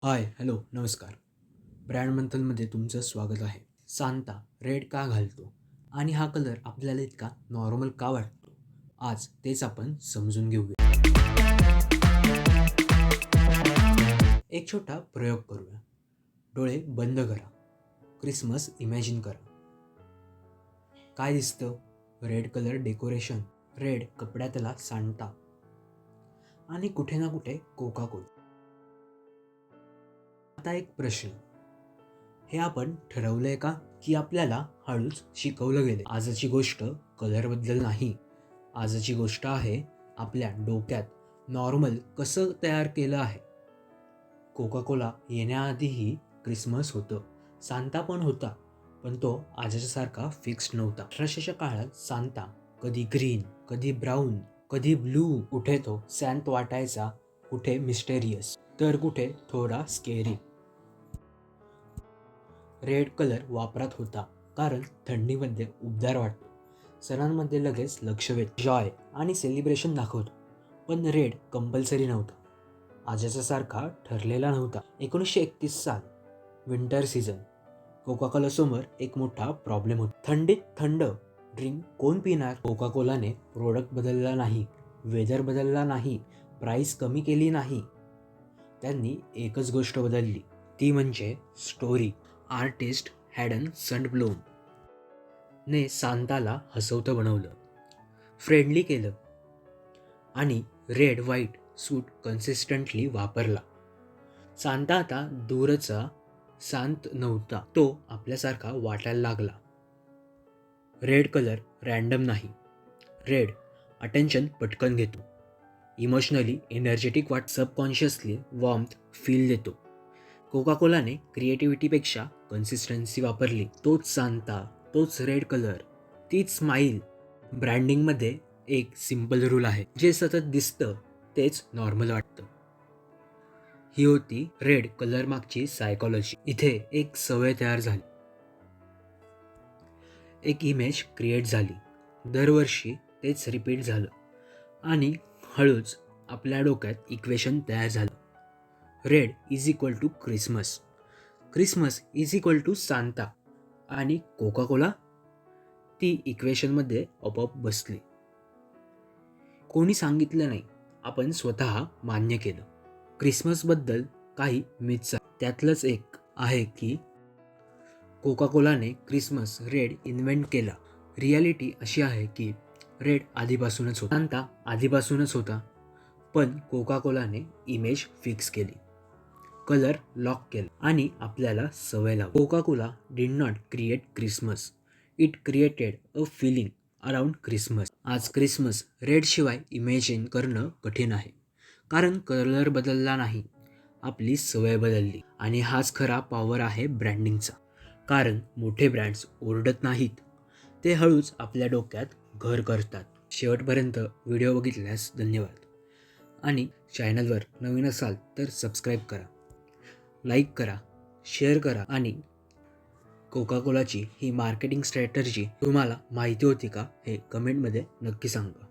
हाय, hello, नमस्कार. Brand मंथनमध्ये तुमचं स्वागत आहे. सांता रेड का घालतो आणि हा कलर आपल्याला इतका नॉर्मल का वाटतो? आज तेच आपण समजून घेऊया. एक छोटा प्रयोग करूया. डोळे बंद करा. क्रिसमस इमॅजिन करा. काय दिसतं? रेड कलर डेकोरेशन, रेड कपड्यातला सांता आणि कुठे ना कुठे कोका कोला. आता एक प्रश्न, हे आपण ठरवलंय का, की आपल्याला हळूच शिकवलं गेले? आजची गोष्ट कलरबद्दल नाही. आजची गोष्ट आहे आपल्या डोक्यात नॉर्मल कसं तयार केलं आहे. कोका कोला येण्याआधीही क्रिसमस होतं, सांता पण होता, पण तो आजच्यासारखा फिक्स्ड नव्हता. 1800च्या काळात सांता कधी ग्रीन, कधी ब्राऊन, कधी ब्लू. कुठे तो सॅन्ट वाटायचा, कुठे मिस्टेरियस, तर कुठे थोडा स्केरी. रेड कलर वापरात होता कारण थंडीमध्ये उबदार वाटतो, सणांमध्ये लगेच लक्ष वेध, जॉय आणि सेलिब्रेशन दाखवतो. पण रेड कंपल्सरी नव्हता, आजच्या सारखा ठरलेला नव्हता. 1931 साल, विंटर सीझन. कोका कोलासमोर एक मोठा प्रॉब्लेम होता. थंडीत थंड ड्रिंक कोण पिणार? कोका कोलाने प्रोडक्ट बदलला नाही, वेदर बदलला नाही, प्राइस कमी केली नाही. त्यांनी एकच गोष्ट बदलली, ती म्हणजे स्टोरी. आर्टिस्ट हॅडन सनब्लोम ने सांताला हसवतं बनवलं, फ्रेंडली केलं आणि रेड व्हाईट सूट कन्सिस्टंटली वापरला. सांता आता दूरचा शांत नव्हता, तो आपल्यासारखा वाटायला लागला. रेड कलर रॅन्डम नाही. रेड अटेन्शन पटकन घेतो, emotionally energetic subconsciously warmth feel देतो. कोका कोलाने क्रिएटिव्हिटीपेक्षा कन्सिस्टन्सी वापरली. तोच सांता, तोच रेड कलर, तीच स्माईल. ब्रँडिंगमध्ये एक सिम्पल रूल आहे, जे सतत दिसतं तेच नॉर्मल वाटतं. ही होती रेड कलर मागची सायकॉलॉजी. इथे एक सवय तयार झाली, एक इमेज क्रिएट झाली, दरवर्षी तेच रिपीट झालं आणि हळूच आपल्या डोक्यात इक्वेशन तयार झालं. Red is equal to Christmas, Christmas is equal to Santa आणि कोका कोला. ती इक्वेशनमध्ये आपोआप बसली. कोणी सांगितलं नाही, आपण स्वतः मान्य केलं. क्रिसमसबद्दल काही मिथ्स, त्यातलंच एक आहे की कोका कोलाने क्रिसमस रेड इन्व्हेंट केला. रियालिटी अशी आहे की रेड आधीपासूनच होता, सांता आधीपासूनच होता, पण कोका कोलाने इमेज फिक्स केली, कलर लॉक केला आणि आपल्याला सवय लावली. Coca Cola did not create Christmas, it created a feeling around Christmas. आज क्रिसमस रेडशिवाय इमॅजिन करणं कठीण आहे, कारण कलर बदलला नाही, आपली सवय बदलली. आणि हाच खरा पॉवर आहे ब्रँडिंगचा. कारण मोठे ब्रँड्स ओरडत नाहीत, ते हळूच आपल्या डोक्यात घर करतात. शेवटपर्यंत व्हिडिओ बघितल्यास धन्यवाद. आणि चॅनलवर नवीन असाल तर सबस्क्राईब करा, लाईक करा, शेअर करा. आणि कोका कोलाची ही मार्केटिंग स्ट्रॅटर्जी तुम्हाला माहिती होती का, हे कमेंटमध्ये नक्की सांगा.